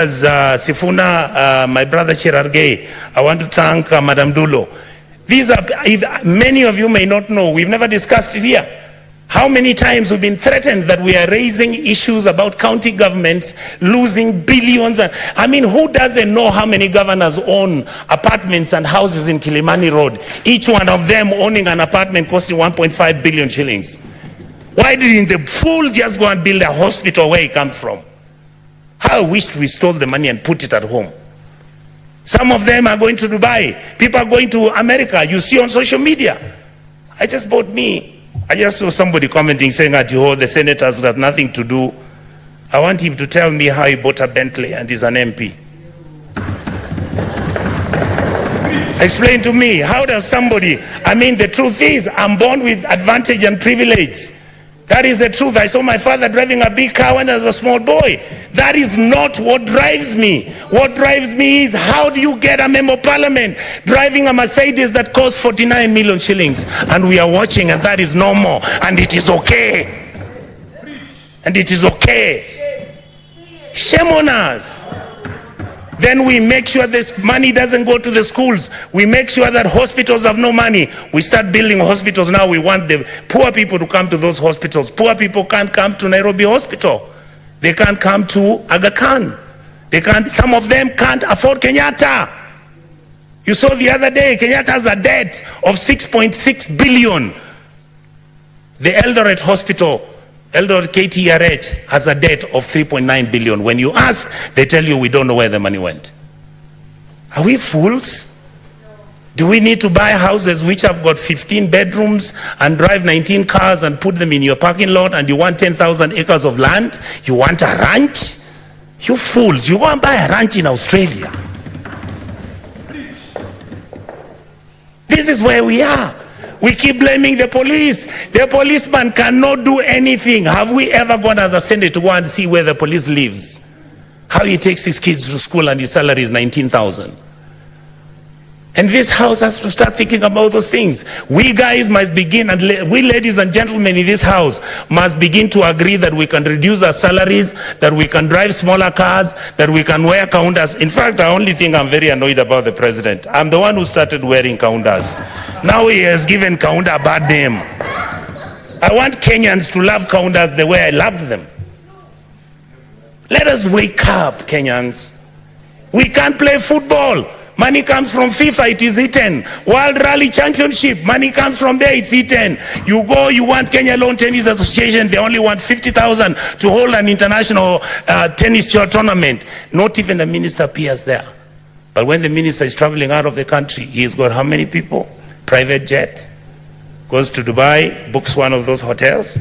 Sifuna, my brother Cherargei, I want to thank Madam Dulo. These are, many of you may not know, we've never discussed it here. How many times we've been threatened that we are raising issues about county governments losing billions. I mean, who doesn't know how many governors own apartments and houses in Kilimani Road? Each one of them owning an apartment costing 1.5 billion shillings. Why didn't the fool just go and build a hospital where he comes from? How I wished we stole the money and put it at home. Some of them are going to Dubai. People are going to America. You see on social media. I just saw somebody commenting saying that the senators got nothing to do. I want him to tell me how he bought a Bentley and is an MP. Explain to me, how does somebody, I mean, the truth is, I'm born with advantage and privilege. That is the truth. I saw my father driving a big car when I was a small boy. That is not what drives me. What drives me is, how do you get a member of parliament driving a Mercedes that costs 49 million shillings? And we are watching, and that is normal. And it is okay. And it is okay. Shame on us. Then we make sure this money doesn't go to the schools. We make sure that hospitals have no money. We start building hospitals now. We want the poor people to come to those hospitals. Poor people can't come to Nairobi Hospital. They can't come to Aga Khan. They can't, some of them can't afford Kenyatta. You saw the other day, Kenyatta has a debt of 6.6 billion. The Eldoret Hospital, Eldoret KTRH, has a debt of 3.9 billion. When you ask, they tell you we don't know where the money went. Are we fools? Do we need to buy houses which have got 15 bedrooms and drive 19 cars and put them in your parking lot, and you want 10,000 acres of land? You want a ranch? You fools, you go and buy a ranch in Australia. This is where we are. We keep blaming the police. The policeman cannot do anything. Have we ever gone as a Senate to go and see where the police lives? How he takes his kids to school and his salary is 19,000. And this house has to start thinking about those things. We guys must begin, and we ladies and gentlemen in this house must begin to agree that we can reduce our salaries, that we can drive smaller cars, that we can wear kaundas. In fact, the only thing I'm very annoyed about the president, I'm the one who started wearing kaundas. Now he has given kaunda a bad name. I want Kenyans to love kaundas the way I loved them. Let us wake up, Kenyans. We can't play football. Money comes from FIFA, it is eaten. World Rally Championship, money comes from there, it's eaten. You go, you want Kenya Lawn Tennis Association, they only want 50,000 to hold an international tennis tournament. Not even the minister appears there. But when the minister is traveling out of the country, he's got how many people? Private jet, goes to Dubai, books one of those hotels,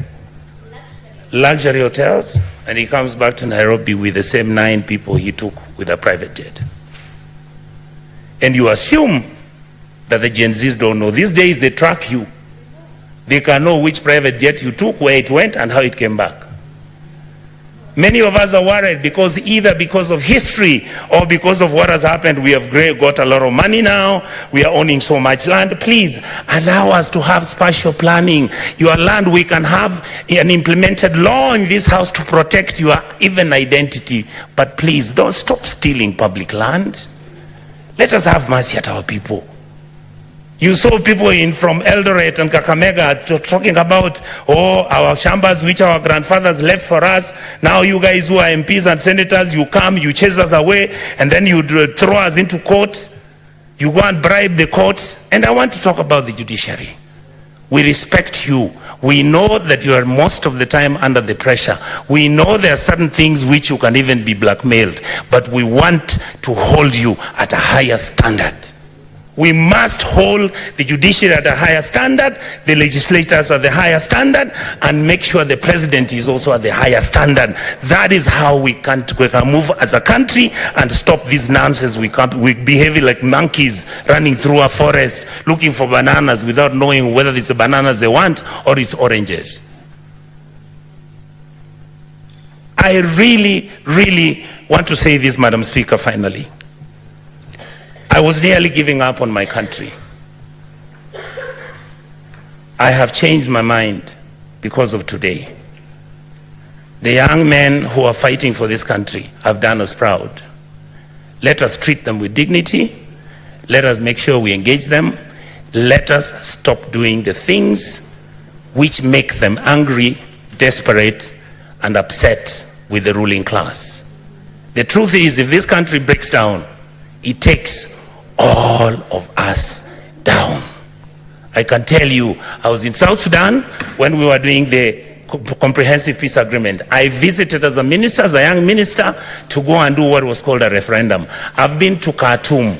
luxury hotels, and he comes back to Nairobi with the same 9 people he took with a private jet. And you assume that the Gen Zs don't know. These days they track you. They can know which private jet you took, where it went, and how it came back. Many of us are worried because either because of history or because of what has happened, we have got a lot of money now, we are owning so much land. Please allow us to have spatial planning. Your land, we can have an implemented law in this house to protect your even identity. But please don't stop stealing public land. Let us have mercy at our people. You saw people from Eldoret and Kakamega talking about, oh, our shambas which our grandfathers left for us. Now you guys who are MPs and senators, you come, you chase us away, and then you throw us into court. You go and bribe the courts. And I want to talk about the judiciary. We respect you. We know that you are most of the time under the pressure. We know there are certain things which you can even be blackmailed, but we want to hold you at a higher standard. We must hold the judiciary at a higher standard, the legislators at the higher standard, and make sure the president is also at the higher standard. That is how we can move as a country and stop this nonsense. We behave like monkeys running through a forest looking for bananas without knowing whether it's the bananas they want or it's oranges. I really, really want to say this, Madam Speaker, finally. I was nearly giving up on my country. I have changed my mind because of today. The young men who are fighting for this country have done us proud. Let us treat them with dignity. Let us make sure we engage them. Let us stop doing the things which make them angry, desperate, and upset with the ruling class. The truth is, if this country breaks down, it takes all of us down. I can tell you, I was in South Sudan when we were doing the comprehensive peace agreement. I visited as a minister, as a young minister, to go and do what was called a referendum. I've been to Khartoum.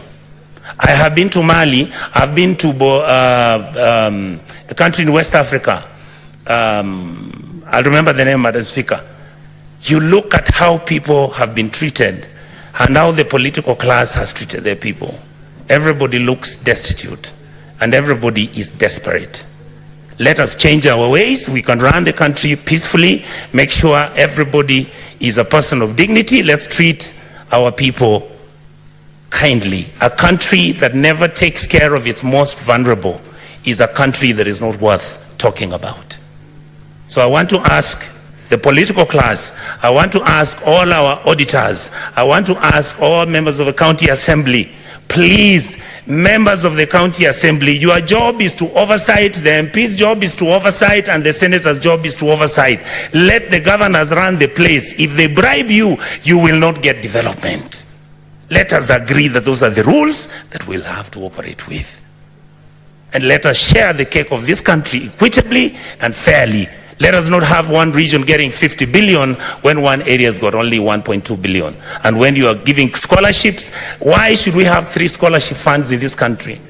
I have been to Mali. I've been to a country in West Africa. I'll remember the name, Madam Speaker. You look at how people have been treated and how the political class has treated their people. Everybody looks destitute and everybody is desperate. Let us change our ways. We can run the country peacefully, make sure everybody is a person of dignity. Let's treat our people kindly. A country that never takes care of its most vulnerable is a country that is not worth talking about. So I want to ask the political class, I want to ask all our auditors, I want to ask all members of the county assembly, please, members of the county assembly, your job is to oversight, the MP's job is to oversight, and the senator's job is to oversight. Let the governors run the place. If they bribe you, you will not get development. Let us agree that those are the rules that we'll have to operate with. And let us share the cake of this country equitably and fairly. Let us not have one region getting 50 billion when one area's got only 1.2 billion. And when you are giving scholarships, why should we have 3 scholarship funds in this country?